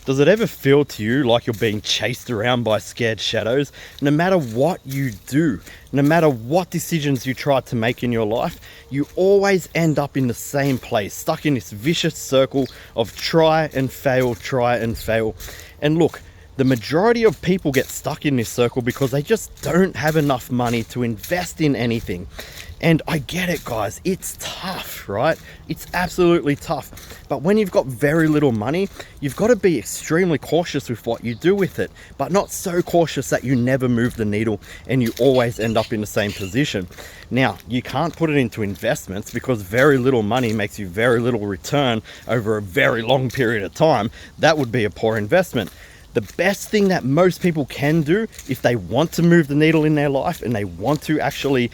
Does it ever feel to you like you're being chased around by scared shadows? No matter what you do, no matter what decisions you try to make in your life, you always end up in the same place, stuck in this vicious circle of try and fail, try and fail. And look, the majority of people get stuck in this circle because they just don't have enough money to invest in anything. And I get it, guys. It's tough, right? It's absolutely tough. But when you've got very little money, you've got to be extremely cautious with what you do with it, but not so cautious that you never move the needle and you always end up in the same position. Now, you can't put it into investments because very little money makes you very little return over a very long period of time. That would be a poor investment. The best thing that most people can do if they want to move the needle in their life and they want to actually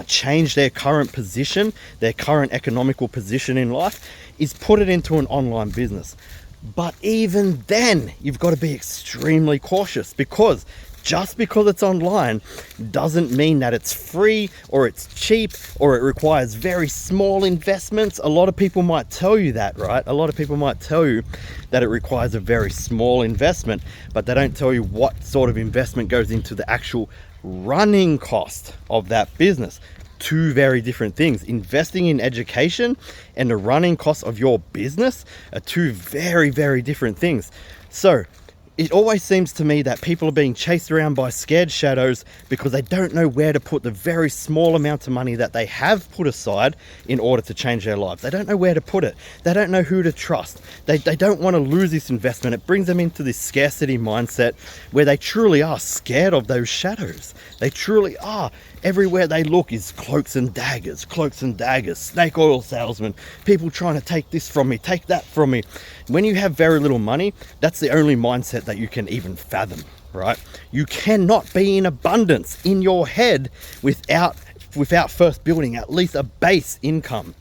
change their current position, their current economical position in life, is put it into an online business. But even then, you've got to be extremely cautious, because just because it's online doesn't mean that it's free or it's cheap or it requires very small investments. A lot of people might tell you that, right? A lot of people might tell you that it requires a very small investment, but they don't tell you what sort of investment goes into the actual running cost of that business. Two very different things. Investing in education and the running cost of your business are two very, very different things. So it always seems to me that people are being chased around by scared shadows because they don't know where to put the very small amount of money that they have put aside in order to change their lives. They don't know where to put it. They don't know who to trust. They don't want to lose this investment. It brings them into this scarcity mindset where they truly are scared of those shadows. They truly are. Everywhere they look is cloaks and daggers, snake oil salesmen, people trying to take this from me, take that from me. When you have very little money, that's the only mindset that you can even fathom, right? You cannot be in abundance in your head without first building at least a base income.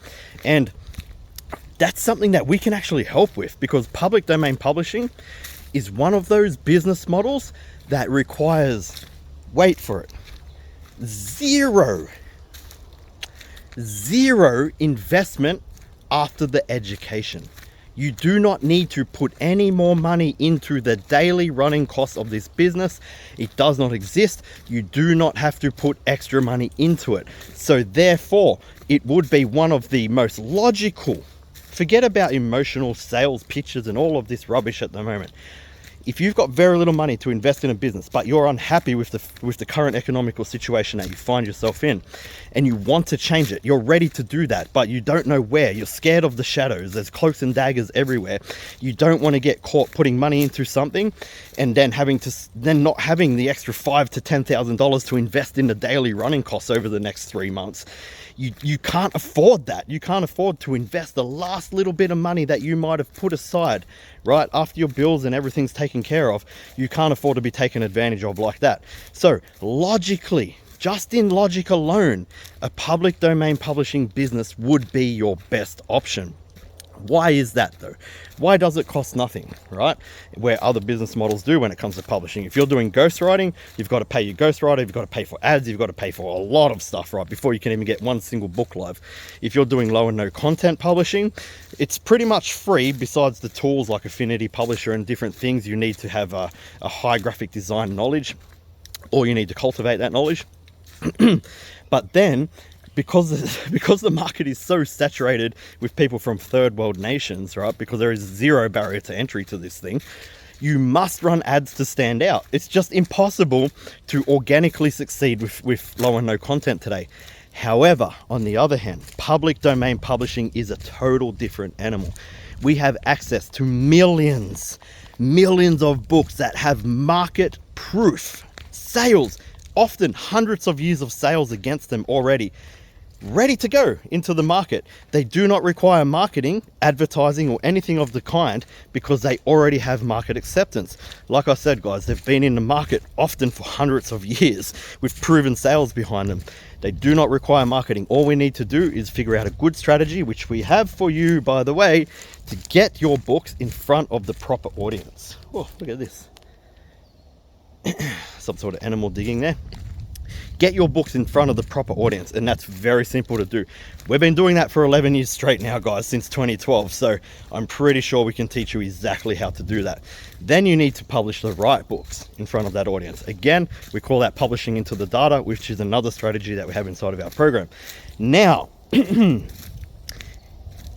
And that's something that we can actually help with, because public domain publishing is one of those business models that requires, wait for it, zero investment after the education. You do not need to put any more money into the daily running costs of this business. It does not exist. You do not have to put extra money into it. So therefore, it would be one of the most logical, forget about emotional sales pitches and all of this rubbish at the moment. If you've got very little money to invest in a business, but you're unhappy with the current economical situation that you find yourself in, and you want to change it, you're ready to do that, but you don't know where. You're scared of the shadows. There's cloaks and daggers everywhere. You don't want to get caught putting money into something and then not having the extra $5,000 to $10,000 to invest in the daily running costs over the next 3 months. You can't afford that. You can't afford to invest the last little bit of money that you might have put aside, right? After your bills and everything's taken care of, you can't afford to be taken advantage of like that. So logically, just in logic alone, a public domain publishing business would be your best option. Why is that though? Why does it cost nothing, right? Where other business models do when it comes to publishing. If you're doing ghostwriting, you've got to pay your ghostwriter, you've got to pay for ads, you've got to pay for a lot of stuff, right? Before you can even get one single book live. If you're doing low and no content publishing, it's pretty much free besides the tools like Affinity Publisher and different things. You need to have a high graphic design knowledge, or you need to cultivate that knowledge. But then, because the market is so saturated with people from third world nations, right? Because there is zero barrier to entry to this thing, you must run ads to stand out. It's just impossible to organically succeed with low and no content today. However, on the other hand, public domain publishing is a total different animal. We have access to millions of books that have market proof sales, often hundreds of years of sales against them already, ready to go into the market. They do not require marketing, advertising, or anything of the kind because they already have market acceptance. Like I said, guys, they've been in the market often for hundreds of years with proven sales behind them. They do not require marketing. All we need to do is figure out a good strategy, which we have for you, by the way, to get your books in front of the proper audience. Oh, look at this. Some sort of animal digging there. get your books in front of the proper audience. And that's very simple to do. We've been doing that for 11 years straight now, guys, since 2012. So I'm pretty sure we can teach you exactly how to do that. Then you need to publish the right books in front of that audience. Again, we call that publishing into the data, which is another strategy that we have inside of our program. Now,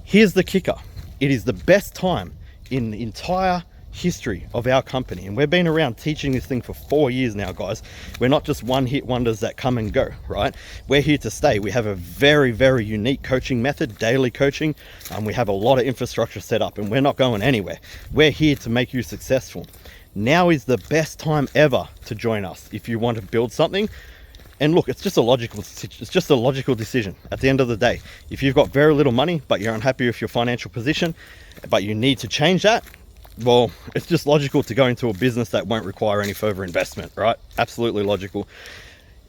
here's the kicker. It is the best time in the entire history of our company, and we've been around teaching this thing for 4 years now, guys. We're not just one hit wonders that come and go, right? We're here to stay. We have a very, very unique coaching method, daily coaching, and we have a lot of infrastructure set up, and we're not going anywhere. We're here to make you successful. Now is the best time ever to join us if you want to build something. And look, it's just a logical decision at the end of the day. If you've got very little money, but you're unhappy with your financial position, but you need to change that, well, it's just logical to go into a business that won't require any further investment, right? Absolutely logical.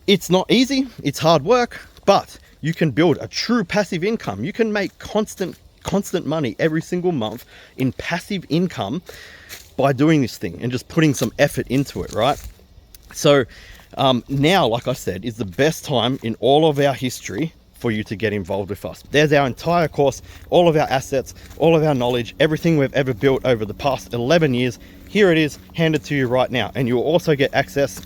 It's not easy, it's hard work, but you can build a true passive income. You can make constant money every single month in passive income by doing this thing and just putting some effort into it, right? So now, like I said, is the best time in all of our history for you to get involved with us. There's our entire course, all of our assets, all of our knowledge, everything we've ever built over the past 11 years. Here it is, handed to you right now. And you'll also get access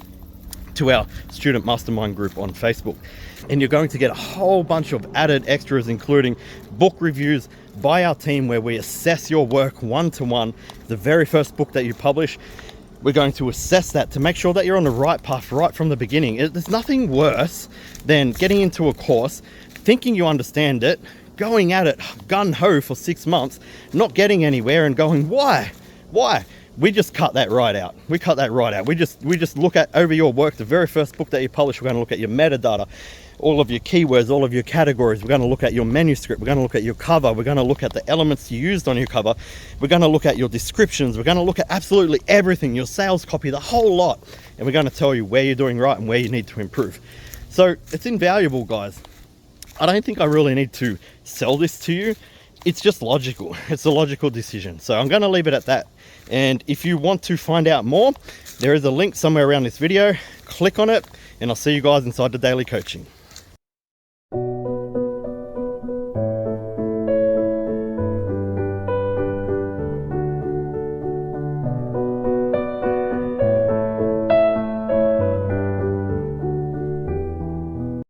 to our student mastermind group on Facebook. And you're going to get a whole bunch of added extras, including book reviews by our team where we assess your work one-to-one. The very first book that you publish, we're going to assess that to make sure that you're on the right path right from the beginning. There's nothing worse than getting into a course, thinking you understand it, going at it gun-ho for 6 months, not getting anywhere and going, why? We just cut that right out. We cut that right out. We just look at over your work, the very first book that you publish, we're going to look at your metadata, all of your keywords, all of your categories. We're going to look at your manuscript. We're going to look at your cover. We're going to look at the elements you used on your cover. We're going to look at your descriptions. We're going to look at absolutely everything, your sales copy, the whole lot. And we're going to tell you where you're doing right and where you need to improve. So it's invaluable, guys. I don't think I really need to sell this to you. It's just logical. It's a logical decision. So I'm going to leave it at that. And if you want to find out more, there is a link somewhere around this video. Click on it, and I'll see you guys inside the daily coaching.